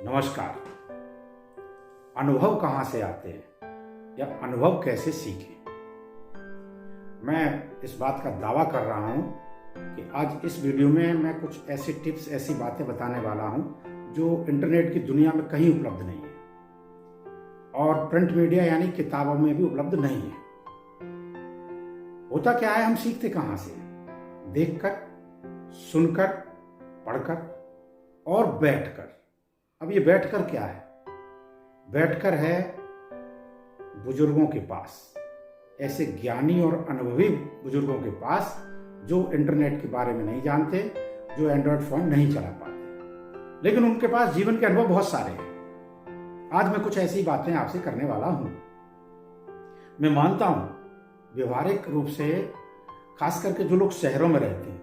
नमस्कार। अनुभव कहाँ से आते हैं या अनुभव कैसे सीखें? मैं इस बात का दावा कर रहा हूँ कि आज इस वीडियो में मैं कुछ ऐसी टिप्स, ऐसी बातें बताने वाला हूँ जो इंटरनेट की दुनिया में कहीं उपलब्ध नहीं है और प्रिंट मीडिया यानी किताबों में भी उपलब्ध नहीं है। होता क्या है, हम सीखते कहाँ से? देखकर, सुनकर, पढ़कर और बैठकर। अब ये बैठकर क्या है? बैठकर है बुजुर्गों के पास, ऐसे ज्ञानी और अनुभवी बुजुर्गों के पास जो इंटरनेट के बारे में नहीं जानते, जो एंड्रॉयड फोन नहीं चला पाते, लेकिन उनके पास जीवन के अनुभव बहुत सारे हैं। आज मैं कुछ ऐसी बातें आपसे करने वाला हूं। मैं मानता हूं व्यवहारिक रूप से खास करके जो लोग शहरों में रहते हैं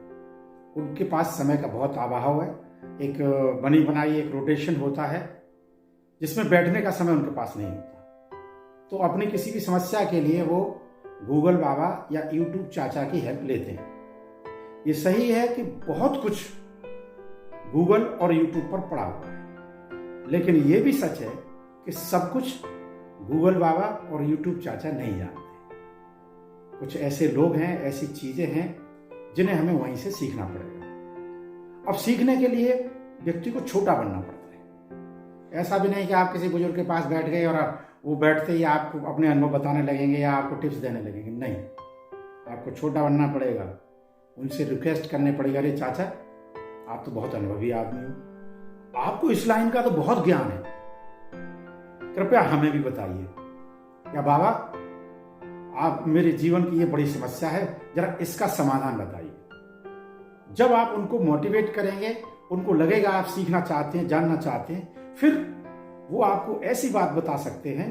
उनके पास समय का बहुत अभाव है। एक बनी बनाई एक रोटेशन होता है जिसमें बैठने का समय उनके पास नहीं होता, तो अपनी किसी भी समस्या के लिए वो गूगल बाबा या यूट्यूब चाचा की हेल्प लेते हैं। ये सही है कि बहुत कुछ गूगल और यूट्यूब पर पड़ा हुआ है, लेकिन ये भी सच है कि सब कुछ गूगल बाबा और यूट्यूब चाचा नहीं जानते। कुछ ऐसे लोग हैं, ऐसी चीजें हैं जिन्हें हमें वहीं से सीखना पड़ेगा। अब सीखने के लिए व्यक्ति को छोटा बनना पड़ता है। ऐसा भी नहीं कि आप किसी बुजुर्ग के पास बैठ गए और वो बैठते ही आपको अपने अनुभव बताने लगेंगे या आपको टिप्स देने लगेंगे। नहीं, आपको छोटा बनना पड़ेगा, उनसे रिक्वेस्ट करने पड़ेगा, अरे चाचा आप तो बहुत अनुभवी आदमी हो, आपको इस लाइन का तो बहुत ज्ञान है, कृपया हमें भी बताइए। या बाबा आप, मेरे जीवन की ये बड़ी समस्या है, जरा इसका समाधान बताइए। जब आप उनको मोटिवेट करेंगे, उनको लगेगा आप सीखना चाहते हैं, जानना चाहते हैं, फिर वो आपको ऐसी बात बता सकते हैं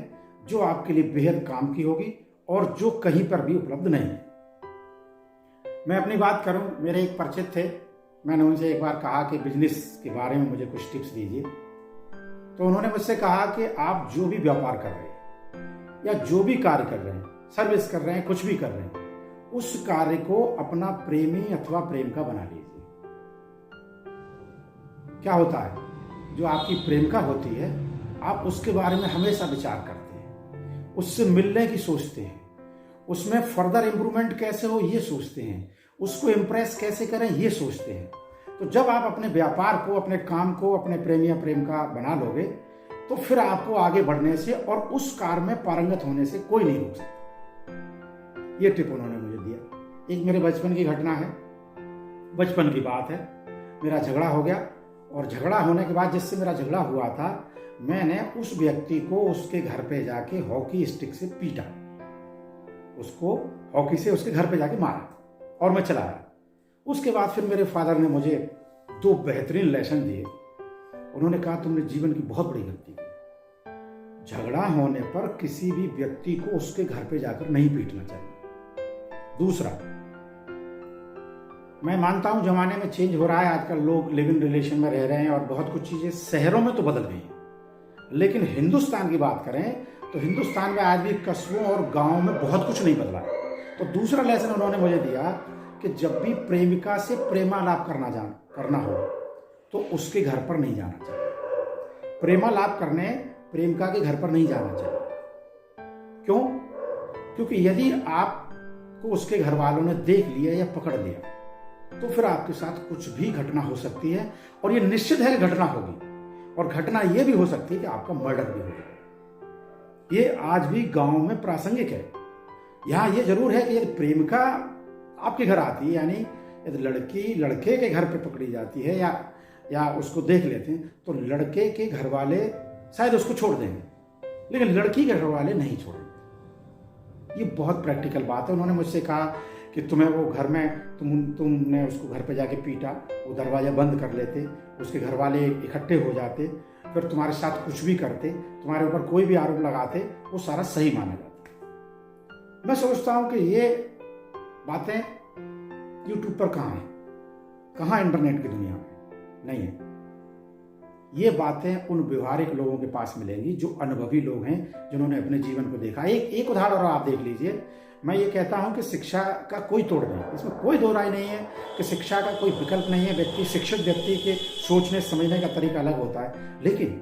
जो आपके लिए बेहद काम की होगी और जो कहीं पर भी उपलब्ध नहीं है। मैं अपनी बात करूं, मेरे एक परिचित थे, मैंने उनसे एक बार कहा कि बिजनेस के बारे में मुझे कुछ टिप्स दीजिए। तो उन्होंने मुझसे कहा कि आप जो भी व्यापार कर रहे हैं या जो भी कार्य कर रहे हैं, सर्विस कर रहे हैं, कुछ भी कर रहे हैं, उस कार्य को अपना प्रेमी अथवा प्रेम का बना लीजिए। क्या होता है, जो आपकी प्रेम का होती है, आप उसके बारे में हमेशा विचार करते हैं, उससे मिलने की सोचते हैं, उसमें फर्दर इंप्रूवमेंट कैसे हो ये सोचते हैं, उसको इम्प्रेस कैसे करें ये सोचते हैं। तो जब आप अपने व्यापार को, अपने काम को अपने प्रेमी या प्रेम का बना लोगे तो फिर आपको आगे बढ़ने से और उस कार्य में पारंगत होने से कोई नहीं रोक सकता। ये टिप उन्होंने मुझे दिया। एक मेरे बचपन की घटना है, बचपन की बात है। मेरा झगड़ा हो गया और झगड़ा होने के बाद, जिससे मेरा झगड़ा हुआ था, मैंने उस व्यक्ति को उसके घर पे जाके हॉकी स्टिक से पीटा, उसको हॉकी से उसके घर पे जाके मारा और मैं चला आया। उसके बाद फिर मेरे फादर ने मुझे 2 बेहतरीन लेसन दिए। उन्होंने कहा तुमने जीवन की बहुत बड़ी गलती की, झगड़ा होने पर किसी भी व्यक्ति को उसके घर पे जाकर नहीं पीटना चाहिए। दूसरा, मैं मानता हूं जमाने में चेंज हो रहा है, आजकल लोग लिव इन रिलेशन में रह रहे हैं और बहुत कुछ चीजें शहरों में तो बदल गई हैं, लेकिन हिंदुस्तान की बात करें तो हिंदुस्तान में आज भी कस्बों और गांवों में बहुत कुछ नहीं बदला। तो दूसरा लेसन उन्होंने मुझे दिया कि जब भी प्रेमिका से प्रेमालाप करना हो तो उसके घर पर नहीं जाना चाहिए। प्रेमालाप करने प्रेमिका के घर पर नहीं जाना चाहिए। क्यों? क्योंकि यदि आपको उसके घर वालों ने देख लिया या पकड़ लिया तो फिर आपके साथ कुछ भी घटना हो सकती है, और ये निश्चित है कि घटना होगी, और घटना ये भी हो सकती है कि आपका मर्डर भी हो जाए। ये आज भी गांव में प्रासंगिक है। यहां ये जरूर है कि यदि प्रेमिका आपके घर आती है, यानी यदि लड़की लड़के के घर पे पकड़ी जाती है या उसको देख लेते हैं, तो लड़के के घर वाले शायद उसको छोड़ देंगे, लेकिन लड़की के घर वाले नहीं छोड़ेंगे। ये बहुत प्रैक्टिकल बात है। उन्होंने मुझसे कहा कि तुम्हें वो घर में तुमने उसको घर पे जाके पीटा, वो दरवाजा बंद कर लेते, उसके घर वाले इकट्ठे हो जाते, फिर तुम्हारे साथ कुछ भी करते, तुम्हारे ऊपर कोई भी आरोप लगाते, वो सारा सही माना जाता। मैं सोचता हूं कि ये बातें यूट्यूब पर कहाँ हैं, कहाँ इंटरनेट की दुनिया में नहीं है। ये बातें उन व्यवहारिक लोगों के पास मिलेंगी जो अनुभवी लोग हैं, जिन्होंने अपने जीवन को देखा। एक उदाहरण और आप देख लीजिए। मैं ये कहता हूं कि शिक्षा का कोई तोड़ नहीं, इसमें कोई दो राय नहीं है कि शिक्षा का कोई विकल्प नहीं है। शिक्षित व्यक्ति के सोचने समझने का तरीका अलग होता है, लेकिन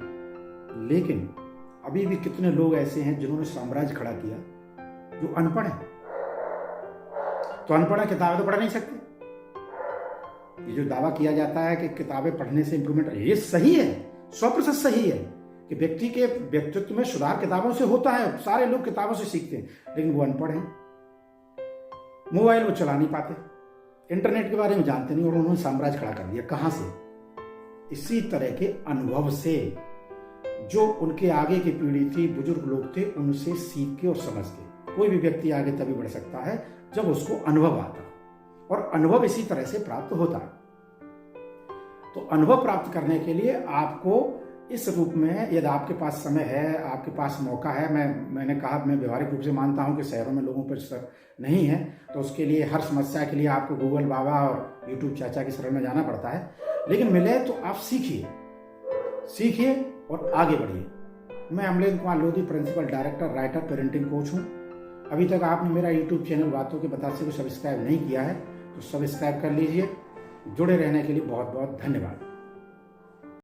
लेकिन अभी भी कितने लोग ऐसे हैं जिन्होंने साम्राज्य खड़ा किया जो अनपढ़ है। तो अनपढ़ है, किताबें तो पढ़ नहीं सकते। ये जो दावा किया जाता है कि किताबें पढ़ने से इंप्रूवमेंट, ये सही है, 100% सही है कि व्यक्ति के व्यक्तित्व में सुधार किताबों से होता है। सारे लोग किताबों से सीखते हैं, लेकिन वो अनपढ़ हैं, मोबाइल वो चला नहीं पाते, इंटरनेट के बारे में जानते नहीं, और उन्होंने साम्राज्य खड़ा कर दिया। कहां से? इसी तरह के अनुभव से। जो उनके आगे की पीढ़ी थी, बुजुर्ग लोग थे, उनसे सीख के और समझ के। कोई भी व्यक्ति आगे तभी बढ़ सकता है जब उसको अनुभव आता है, और अनुभव इसी तरह से प्राप्त होता है। तो अनुभव प्राप्त करने के लिए आपको इस रूप में, यदि आपके पास समय है, आपके पास मौका है, मैंने कहा मैं व्यवहारिक रूप से मानता हूं कि शहरों में लोगों पर सर नहीं है, तो उसके लिए हर समस्या के लिए आपको गूगल बाबा और यूट्यूब चाचा की शरण में जाना पड़ता है। लेकिन मिले तो आप सीखिए और आगे बढ़िए। मैं Amalendra Kumar Lodhi, principal director, writer, parenting coach हूँ। अभी तक आपने मेरा यूट्यूब चैनल बातों के बतासे को सब्सक्राइब नहीं किया है तो सब्सक्राइब कर लीजिए। जुड़े रहने के लिए बहुत बहुत धन्यवाद।